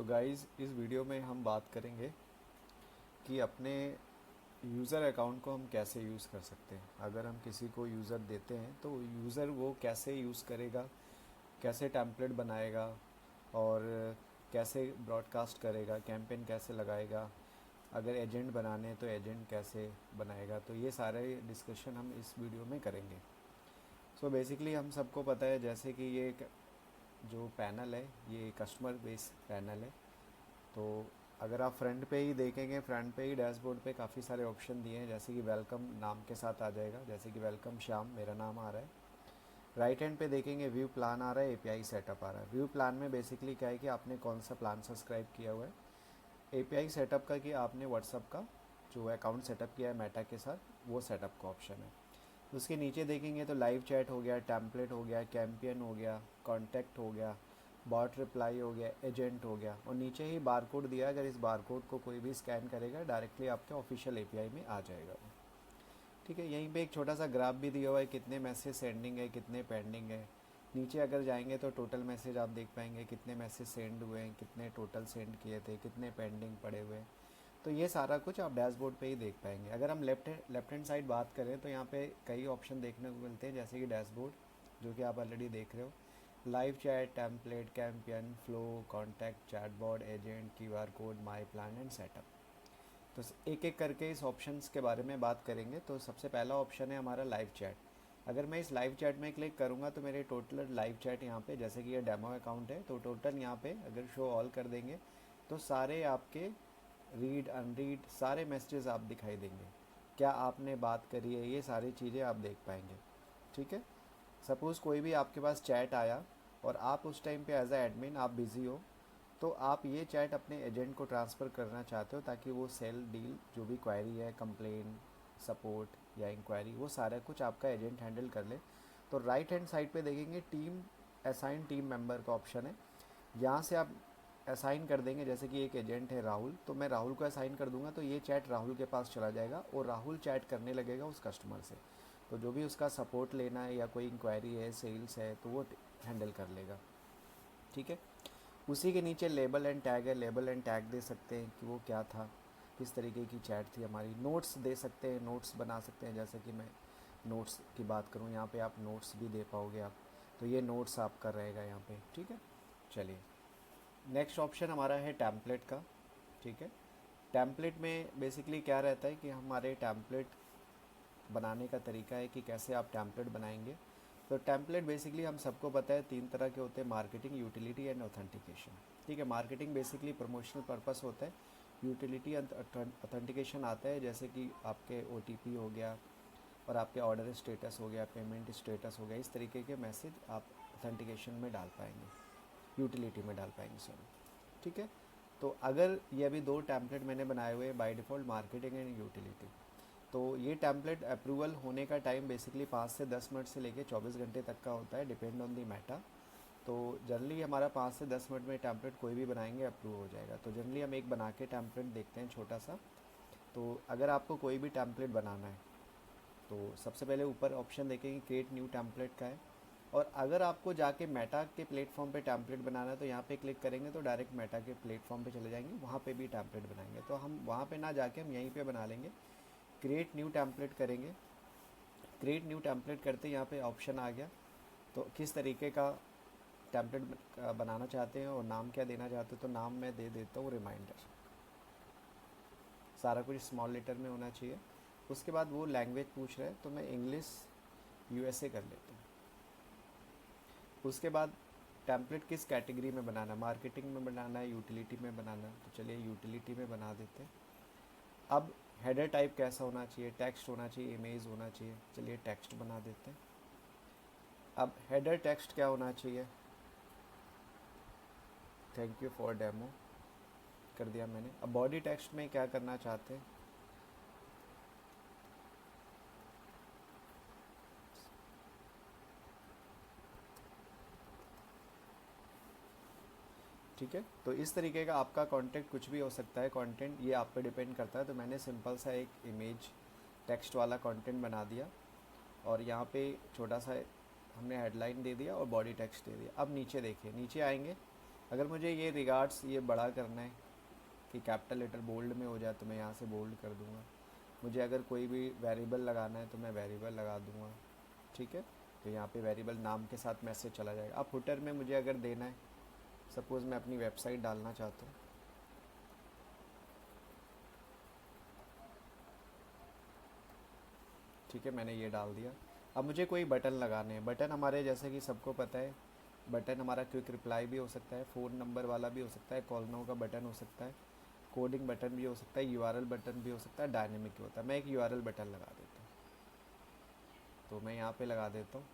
So guys, इस video में हम बात करेंगे कि अपने यूज़र अकाउंट को हम कैसे यूज़ कर सकते हैं। अगर हम किसी को यूज़र देते हैं तो यूज़र वो कैसे यूज़ करेगा, कैसे टेम्पलेट बनाएगा और कैसे ब्रॉडकास्ट करेगा, कैंपेन कैसे लगाएगा, अगर एजेंट बनाने हैं तो एजेंट कैसे बनाएगा। तो ये सारे डिस्कशन हम इस वीडियो में करेंगे। सो बेसिकली हम सबको पता है जैसे कि ये एक जो पैनल है ये कस्टमर बेस पैनल है। तो अगर आप फ्रंट पे ही देखेंगे, फ्रंट पे ही डैशबोर्ड पे काफ़ी सारे ऑप्शन दिए हैं, जैसे कि वेलकम नाम के साथ आ जाएगा, जैसे कि वेलकम श्याम मेरा नाम आ रहा है। राइट हैंड पे देखेंगे व्यू प्लान आ रहा है, एपीआई सेटअप आ रहा है। व्यू प्लान में बेसिकली क्या है कि आपने कौन सा प्लान सब्सक्राइब किया हुआ है। एपीआई सेटअप का कि आपने व्हाट्सअप का जो अकाउंट सेटअप किया है मेटा के साथ, वो सेटअप का ऑप्शन है। उसके नीचे देखेंगे तो लाइव चैट हो गया, टेम्पलेट हो गया, कैंपेन हो गया, कॉन्टैक्ट हो गया, बॉट रिप्लाई हो गया, एजेंट हो गया, और नीचे ही बारकोड दिया। अगर इस बारकोड को कोई भी स्कैन करेगा डायरेक्टली आपके ऑफिशियल एपीआई में आ जाएगा वो। ठीक है, यहीं पे एक छोटा सा ग्राफ भी दिया हुआ है, कितने मैसेज सेंडिंग है, कितने पेंडिंग है। नीचे अगर जाएंगे तो टोटल मैसेज आप देख पाएंगे, कितने मैसेज सेंड हुए हैं, कितने टोटल सेंड किए थे, कितने पेंडिंग पड़े हुए हैं। तो ये सारा कुछ आप डैशबोर्ड पे ही देख पाएंगे। अगर हम लेफ्ट हैंड साइड बात करें तो यहाँ पे कई ऑप्शन देखने को मिलते हैं, जैसे कि डैशबोर्ड जो कि आप ऑलरेडी देख रहे हो, live chat, template, campaign, flow, contact, chatbot, agent, QR code, my plan and setup. तो एक एक करके इस ऑप्शंस के बारे में बात करेंगे। तो सबसे पहला ऑप्शन है हमारा लाइव चैट। अगर मैं इस लाइव चैट में क्लिक करूँगा तो मेरे टोटल लाइव चैट यहाँ पे, जैसे कि ये डेमो अकाउंट है तो टोटल यहाँ पे अगर शो ऑल कर देंगे तो सारे आपके रीड अनरीड सारे मैसेजेस आप दिखाई देंगे। क्या आपने बात करी है, ये सारी चीज़ें आप देख पाएंगे। ठीक है, सपोज़ कोई भी आपके पास चैट आया और आप उस टाइम पे एज ए एडमिन आप बिज़ी हो, तो आप ये चैट अपने एजेंट को ट्रांसफ़र करना चाहते हो ताकि वो सेल डील जो भी क्वायरी है, कंप्लेन, सपोर्ट या इंक्वायरी, वो सारा कुछ आपका एजेंट हैंडल कर ले। तो राइट हैंड साइड पे देखेंगे टीम असाइन टीम मेंबर का ऑप्शन है। यहाँ से आप असाइन कर देंगे, जैसे कि एक एजेंट है राहुल, तो मैं राहुल को असाइन कर दूंगा तो ये चैट राहुल के पास चला जाएगा और राहुल चैट करने लगेगा उस कस्टमर से। तो जो भी उसका सपोर्ट लेना है या कोई इंक्वायरी है, सेल्स है, तो वो हैंडल कर लेगा। ठीक है, उसी के नीचे लेबल एंड टैग है। लेबल एंड टैग दे सकते हैं कि वो क्या था, किस तरीके की चैट थी हमारी। नोट्स दे सकते हैं, नोट्स बना सकते हैं, जैसे कि मैं नोट्स की बात करूँ, यहाँ पे आप नोट्स भी दे पाओगे आप। तो ये नोट्स आपका रहेगा यहाँ पे। ठीक है, चलिए नेक्स्ट ऑप्शन हमारा है टैम्पलेट का। ठीक है, टैम्पलेट में बेसिकली क्या रहता है कि हमारे टैम्पलेट बनाने का तरीका है कि कैसे आप टैम्पलेट बनाएंगे। तो टैम्पलेट बेसिकली हम सबको पता है तीन तरह के होते हैं, मार्केटिंग, यूटिलिटी एंड ऑथेंटिकेशन। ठीक है, मार्केटिंग बेसिकली प्रमोशनल पर्पस होता है, यूटिलिटी ऑथेंटिकेशन आता है, जैसे कि आपके ओटीपी हो गया और आपके ऑर्डर स्टेटस हो गया, पेमेंट स्टेटस हो गया, इस तरीके के मैसेज आप ऑथेंटिकेशन में डाल पाएंगे, यूटिलिटी में डाल पाएंगे, सॉरी। ठीक है, तो अगर ये अभी दो टैम्पलेट मैंने बनाए हुए हैं by default, marketing and utility. तो ये टैम्पलेट अप्रूवल होने का टाइम बेसिकली 5 से 10 मिनट से लेके 24 घंटे तक का होता है, डिपेंड ऑन दी मैटा। तो जनरली हमारा 5 से 10 मिनट में टैम्पलेट कोई भी बनाएंगे अप्रूव हो जाएगा। तो जनरली हम एक बना के टैम्पलेट देखते हैं छोटा सा। तो अगर आपको कोई भी टैम्पलेट बनाना है तो सबसे पहले ऊपर ऑप्शन देखेंगे क्रिएट न्यू टैम्पलेट का है। और अगर आपको जाके मेटा के प्लेटफॉर्म पे टैम्पलेट बनाना है तो यहाँ पे क्लिक करेंगे तो डायरेक्ट मेटा के प्लेटफॉर्म पे चले जाएंगे, वहाँ पे भी टैम्पलेट बनाएंगे। तो हम वहाँ पे ना जाके हम यहीं पे बना लेंगे, क्रिएट न्यू टैम्पलेट करेंगे। क्रिएट न्यू टैम्पलेट करते यहाँ पे ऑप्शन आ गया। तो किस तरीके का टैम्पलेट बनाना चाहते हैं और नाम क्या देना चाहते हैं, तो नाम मैं दे देता हूँ रिमाइंडर। सारा कुछ स्मॉल लेटर में होना चाहिए। उसके बाद वो लैंग्वेज पूछ रहे हैं तो मैं इंग्लिश यूएसए कर लेता हूँ। उसके बाद टैम्पलेट किस कैटेगरी में बनाना है, मार्केटिंग में बनाना है, यूटिलिटी में बनाना है, तो चलिए यूटिलिटी में बना देते हैं। अब हेडर टाइप कैसा होना चाहिए, टेक्स्ट होना चाहिए, इमेज होना चाहिए, चलिए टेक्स्ट बना देते हैं। अब हेडर टेक्स्ट क्या होना चाहिए, थैंक यू फॉर डेमो कर दिया मैंने। अब बॉडी टेक्स्ट में क्या करना चाहते हैं, ठीक है। तो इस तरीके का आपका कंटेंट कुछ भी हो सकता है, कंटेंट ये आप पे डिपेंड करता है। तो मैंने सिंपल सा एक इमेज टेक्स्ट वाला कंटेंट बना दिया और यहाँ पे छोटा सा हमने हेडलाइन दे दिया और बॉडी टेक्स्ट दे दिया। अब नीचे देखिए, नीचे आएंगे अगर मुझे ये रिगार्ड्स ये बड़ा करना है कि कैपिटल लेटर बोल्ड में हो जाए तो मैं यहाँ से बोल्ड कर दूँगा। मुझे अगर कोई भी वेरिएबल लगाना है तो मैं वेरिएबल लगा दूँगा, ठीक है। तो यहाँ पे वेरिएबल नाम के साथ मैसेज चला जाएगा। अब फुटर में मुझे अगर देना है, सपोज़ मैं अपनी वेबसाइट डालना चाहता हूँ, ठीक है, मैंने ये डाल दिया। अब मुझे कोई बटन लगाने हैं। बटन हमारे जैसे कि सबको पता है, बटन हमारा क्विक रिप्लाई भी हो सकता है, फ़ोन नंबर वाला भी हो सकता है, कॉल नाउ का बटन हो सकता है, कोडिंग बटन भी हो सकता है, यूआरएल बटन भी हो सकता है, डायनेमिक भी होता है। मैं एक यूआरएल बटन लगा देता हूँ, तो मैं यहाँ पे लगा देता हूँ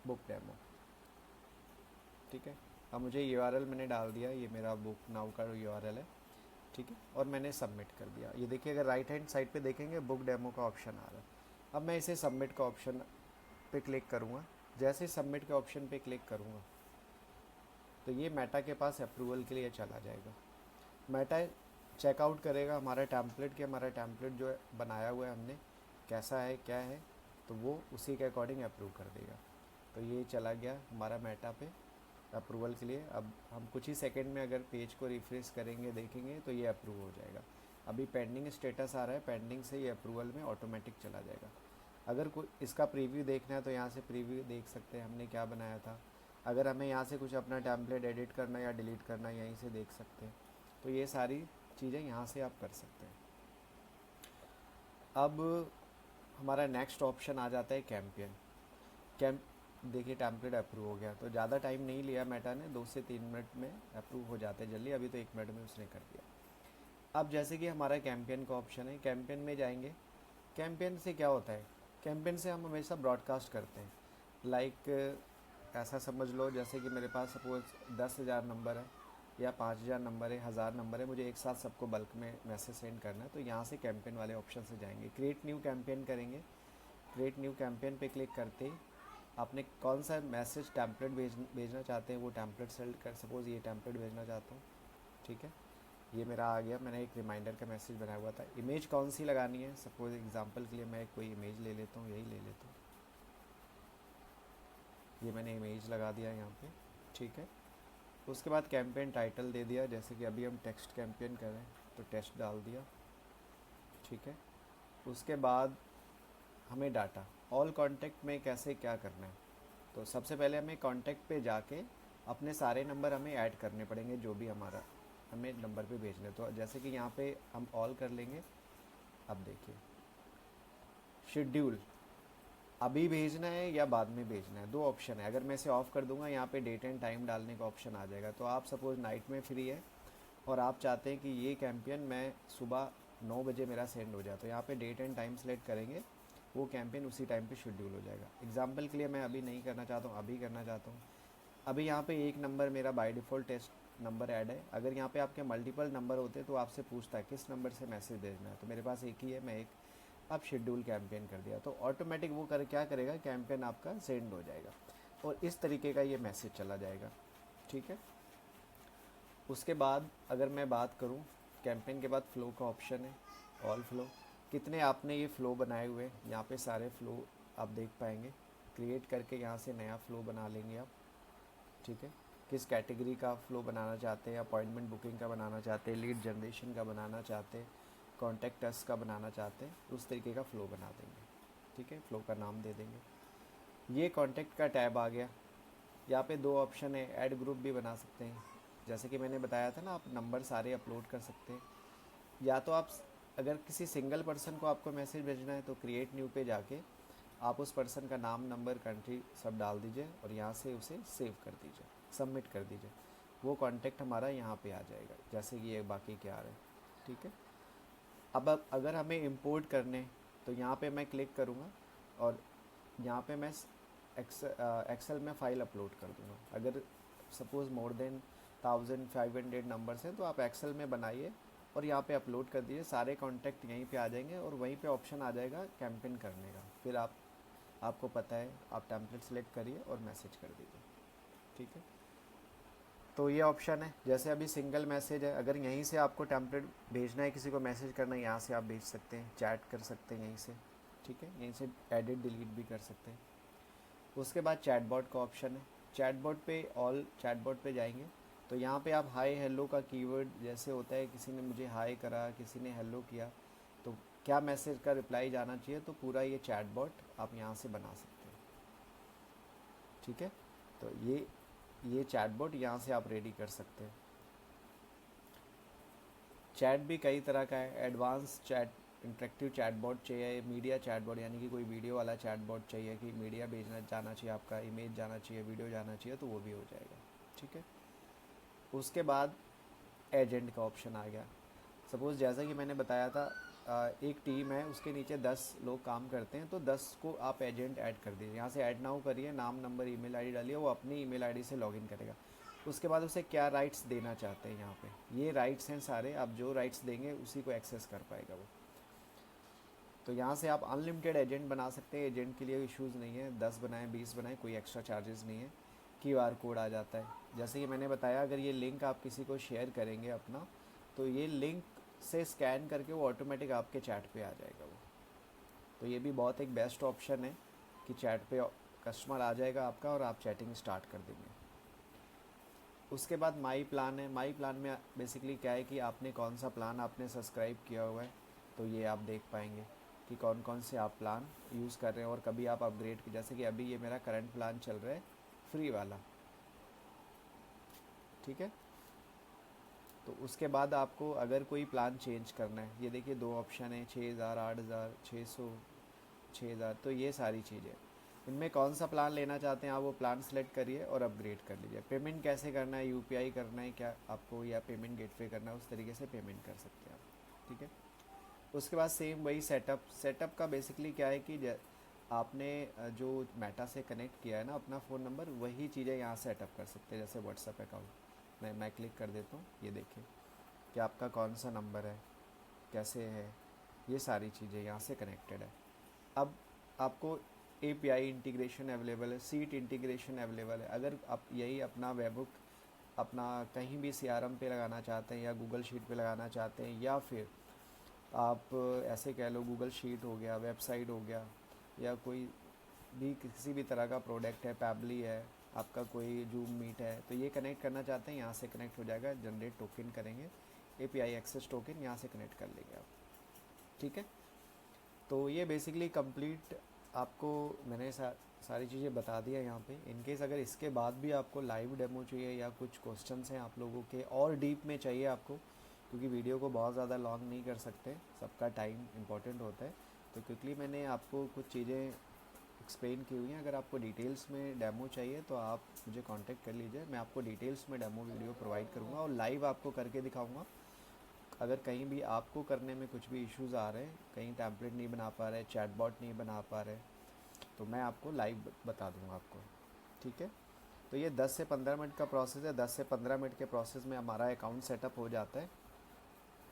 बुक डेमो, ठीक है। अब मुझे यूआरएल मैंने डाल दिया, ये मेरा बुक नाउ का यूआरएल है, ठीक है, और मैंने सबमिट कर दिया। ये देखिए, अगर राइट हैंड साइड पे देखेंगे बुक डेमो का ऑप्शन आ रहा है। अब मैं इसे सबमिट का ऑप्शन पे क्लिक करूँगा। जैसे सबमिट के ऑप्शन पे क्लिक करूँगा तो ये मेटा के पास अप्रूवल के लिए चला जाएगा। मेटा चेकआउट करेगा हमारा टैम्पलेट कि हमारा टैम्पलेट जो बनाया हुआ है हमने कैसा है क्या है, तो वो उसी के अकॉर्डिंग अप्रूव कर देगा। तो ये चला गया हमारा मेटा पे अप्रूवल के लिए। अब हम कुछ ही सेकंड में अगर पेज को रिफ्रेश करेंगे देखेंगे तो ये अप्रूव हो जाएगा। अभी पेंडिंग स्टेटस आ रहा है, पेंडिंग से ये अप्रूवल में ऑटोमेटिक चला जाएगा। अगर कोई इसका प्रीव्यू देखना है तो यहाँ से प्रीव्यू देख सकते हैं हमने क्या बनाया था। अगर हमें यहाँ से कुछ अपना टेम्पलेट एडिट करना या डिलीट करना यहीं से देख सकते हैं। तो ये सारी चीज़ें यहाँ से आप कर सकते हैं। अब हमारा नेक्स्ट ऑप्शन आ जाता है कैंपेन। देखिए टैम्पलेट अप्रूव हो गया, तो ज़्यादा टाइम नहीं लिया मेटा ने, 2 से 3 मिनट में अप्रूव हो जाते हैं जल्दी। अभी तो 1 मिनट में उसने कर दिया। अब जैसे कि हमारा कैंपेन का ऑप्शन है, कैंपेन में जाएंगे। कैंपेन से क्या होता है, कैंपेन से हम हमेशा ब्रॉडकास्ट करते हैं। लाइक ऐसा समझ लो जैसे कि मेरे पास सपोज 10,000 नंबर है या 5,000 नंबर है, 1,000 नंबर है, मुझे एक साथ सबको बल्क में मैसेज सेंड करना है। तो यहाँ से कैंपेन वाले ऑप्शन से जाएंगे, क्रिएट न्यू कैंपेन करेंगे। क्रिएट न्यू कैंपेन पे क्लिक करते ही आपने कौन सा मैसेज टैम्पलेट भेजना चाहते हैं वो टैम्पलेट सेलेक्ट कर। सपोज़ ये टैम्पलेट भेजना चाहता हूँ, ठीक है, ये मेरा आ गया। मैंने एक रिमाइंडर का मैसेज बनाया हुआ था। इमेज कौन सी लगानी है, सपोज एग्जांपल के लिए मैं कोई इमेज ले लेता हूँ, यही ले लेता हूँ। ये मैंने इमेज लगा दिया यहाँ पे, ठीक है। उसके बाद कैंपेन टाइटल दे दिया, जैसे कि अभी हम टेक्स्ट कैंपेन कर रहे हैं तो टेक्स्ट डाल दिया, ठीक है। उसके बाद हमें डाटा ऑल कॉन्टैक्ट में कैसे क्या करना है, तो सबसे पहले हमें कॉन्टैक्ट पे जाके अपने सारे नंबर हमें ऐड करने पड़ेंगे जो भी हमारा हमें नंबर पे भेजने। तो जैसे कि यहाँ पे हम ऑल कर लेंगे। अब देखिए शेड्यूल, अभी भेजना है या बाद में भेजना है, 2 ऑप्शन है। अगर मैं इसे ऑफ़ कर दूंगा यहाँ पे डेट एंड टाइम डालने का ऑप्शन आ जाएगा। तो आप सपोज़ नाइट में फ्री है और आप चाहते हैं कि ये कैंपेन मैं सुबह 9 बजे मेरा सेंड हो जाए, तो यहाँ पे डेट एंड टाइम सेलेक्ट करेंगे, वो कैंपेन उसी टाइम पे शेड्यूल हो जाएगा। एग्जांपल के लिए मैं अभी नहीं करना चाहता हूँ, अभी करना चाहता हूँ। अभी यहाँ पे एक नंबर मेरा by default test number add है। अगर यहाँ पे आपके मल्टीपल नंबर होते तो आपसे पूछता है किस नंबर से मैसेज भेजना है, तो मेरे पास एक ही है, मैं एक अब शेड्यूल कैंपेन कर दिया तो ऑटोमेटिक वो क्या करेगा, कैंपेन आपका सेंड हो जाएगा और इस तरीके का ये मैसेज चला जाएगा, ठीक है। उसके बाद अगर मैं बात करूँ कैंपेन के बाद फ़्लो का ऑप्शन है, ऑल फ्लो, कितने आपने ये फ़्लो बनाए हुए हैं, यहाँ पे सारे फ़्लो आप देख पाएंगे। क्रिएट करके यहाँ से नया फ़्लो बना लेंगे आप, ठीक है। किस कैटेगरी का फ़्लो बनाना चाहते हैं, अपॉइंटमेंट बुकिंग का बनाना चाहते हैं, लीड जनरेशन का बनाना चाहते हैं, कॉन्टैक्ट अस का बनाना चाहते हैं, उस तरीके का फ़्लो बना देंगे, ठीक है। फ़्लो का नाम दे देंगे। ये कॉन्टैक्ट का टैब आ गया। यहाँ पे 2 ऑप्शन है, ऐड ग्रुप भी बना सकते हैं। जैसे कि मैंने बताया था ना, आप नंबर सारे अपलोड कर सकते हैं। या तो आप अगर किसी सिंगल पर्सन को आपको मैसेज भेजना है तो क्रिएट न्यू पे जाके आप उस पर्सन का नाम, नंबर, कंट्री सब डाल दीजिए और यहाँ से उसे सेव कर दीजिए, सबमिट कर दीजिए। वो कॉन्टैक्ट हमारा यहाँ पे आ जाएगा, जैसे कि ये बाकी के आ रहे हैं, ठीक है। अब अगर हमें इंपोर्ट करने तो यहाँ पे मैं क्लिक करूँगा और यहाँ पे मैं एक्सेल में फ़ाइल अपलोड कर दूँगा। अगर सपोज़ मोर देन 1500 नंबर्स हैं तो आप एक्सेल में बनाइए और यहाँ पे अपलोड कर दीजिए। सारे कॉन्टैक्ट यहीं पे आ जाएंगे और वहीं पे ऑप्शन आ जाएगा कैंपेन करने का। फिर आपको पता है, आप टेम्पलेट सेलेक्ट करिए और मैसेज कर दीजिए, ठीक है। तो ये ऑप्शन है। जैसे अभी सिंगल मैसेज है, अगर यहीं से आपको टेम्पलेट भेजना है, किसी को मैसेज करना है, यहाँ से आप भेज सकते हैं, चैट कर सकते हैं यहीं से, ठीक है। यहीं से एडिट डिलीट भी कर सकते हैं। उसके बाद चैटबॉट का ऑप्शन है। चैटबॉट पे, ऑल चैटबॉट पे जाएंगे तो यहाँ पे आप हाय हेलो का कीवर्ड जैसे होता है, किसी ने मुझे हाय करा, किसी ने हेलो किया, तो क्या मैसेज का रिप्लाई जाना चाहिए, तो पूरा ये चैटबॉट आप यहाँ से बना सकते हैं। ठीक है, तो ये चैटबॉट यहाँ से आप रेडी कर सकते हैं। चैट भी कई तरह का है, एडवांस चैट, इंटरेक्टिव चैटबॉट चाहिए, मीडिया चैटबॉट यानी कि कोई वीडियो वाला चैटबॉट चाहिए कि मीडिया भेजना जाना चाहिए, आपका इमेज जाना चाहिए, वीडियो जाना चाहिए, तो वो भी हो जाएगा। ठीक है, उसके बाद एजेंट का ऑप्शन आ गया। सपोज़ जैसा कि मैंने बताया था, एक टीम है, उसके नीचे 10 लोग काम करते हैं, तो 10 को आप एजेंट ऐड कर दीजिए। यहाँ से ऐड नाउ करिए, नाम नंबर ईमेल आईडी डालिए, वो अपनी ईमेल आईडी से लॉगिन करेगा। उसके बाद उसे क्या राइट्स देना चाहते हैं, यहाँ पे ये राइट्स हैं सारे, आप जो राइट्स देंगे उसी को एक्सेस कर पाएगा वो। तो यहाँ से आप अनलिमिटेड एजेंट बना सकते हैं, एजेंट के लिए इश्यूज़ नहीं है, 10 बनाएं 20 बनाएं, कोई एक्स्ट्रा चार्जेस नहीं है। QR कोड आ जाता है, जैसे कि मैंने बताया, अगर ये लिंक आप किसी को शेयर करेंगे अपना, तो ये लिंक से स्कैन करके वो ऑटोमेटिक आपके चैट पे आ जाएगा वो। तो ये भी बहुत एक बेस्ट ऑप्शन है कि चैट पे कस्टमर आ जाएगा आपका और आप चैटिंग स्टार्ट कर देंगे। उसके बाद माई प्लान है। माई प्लान में बेसिकली क्या है कि आपने कौन सा प्लान आपने सब्सक्राइब किया हुआ है, तो ये आप देख पाएंगे कि कौन कौन से आप प्लान यूज़ कर रहे हैं, और कभी आप अपग्रेड की, जैसे कि अभी ये मेरा करंट प्लान चल रहा है फ्री वाला। ठीक है, तो उसके बाद आपको अगर कोई प्लान चेंज करना है, ये देखिए 2 ऑप्शन है, 6000, 8000, 600, 6000, तो ये सारी चीज़ें, इनमें कौन सा प्लान लेना चाहते हैं आप वो प्लान सेलेक्ट करिए और अपग्रेड कर लीजिए। पेमेंट कैसे करना है, UPI करना है क्या आपको, या पेमेंट गेटवे करना है, उस तरीके से पेमेंट कर सकते हैं आप। ठीक है, उसके बाद सेम वही सेटअप का बेसिकली क्या है कि आपने जो मेटा से कनेक्ट किया है ना अपना फ़ोन नंबर, वही चीज़ें यहाँ सेटअप कर सकते हैं, जैसे व्हाट्सअप अकाउंट। मैं क्लिक कर देता हूँ, ये देखिए कि आपका कौन सा नंबर है, कैसे है, ये सारी चीज़ें यहाँ से कनेक्टेड है। अब आपको API इंटीग्रेशन अवेलेबल है, सीट इंटीग्रेशन अवेलेबल है। अगर आप यही अपना वेबबुक अपना कहीं भी CRM पे लगाना चाहते हैं, या गूगल शीट पे लगाना चाहते हैं, या फिर आप ऐसे कह लो गूगल शीट हो गया, वेबसाइट हो गया, या कोई भी किसी भी तरह का प्रोडक्ट है, पैबली है, आपका कोई जूम मीट है, तो ये कनेक्ट करना चाहते हैं, यहाँ से कनेक्ट हो जाएगा। जनरेट टोकन करेंगे, API एक्सेस टोकन यहाँ से कनेक्ट कर लेंगे आप। ठीक है, तो ये बेसिकली कंप्लीट आपको मैंने सारी चीज़ें बता दिया यहाँ पे। इनकेस अगर इसके बाद भी आपको लाइव डेमो चाहिए या कुछ क्वेश्चंस हैं आप लोगों के और डीप में चाहिए आपको, क्योंकि वीडियो को बहुत ज़्यादा लॉन्ग नहीं कर सकते, सबका टाइम इम्पोर्टेंट होता है, तो क्विकली मैंने आपको कुछ चीज़ें एक्सप्लेन की हुई हैं। अगर आपको डिटेल्स में डेमो चाहिए तो आप मुझे कांटेक्ट कर लीजिए, मैं आपको डिटेल्स में डेमो वीडियो प्रोवाइड करूँगा और लाइव आपको करके दिखाऊँगा। अगर कहीं भी आपको करने में कुछ भी इश्यूज़ आ रहे हैं, कहीं टैम्पलेट नहीं बना पा रहे, चैटबॉट नहीं बना पा रहे, तो मैं आपको लाइव बता दूंगा आपको। ठीक है, तो ये 10 से 15 मिनट का प्रोसेस है। 10 से 15 मिनट के प्रोसेस में हमारा अकाउंट सेटअप हो जाता है।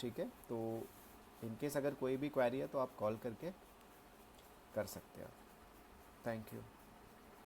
ठीक है, तो इनकेस अगर कोई भी क्वेरी है तो आप कॉल करके कर सकते हैं। Thank you.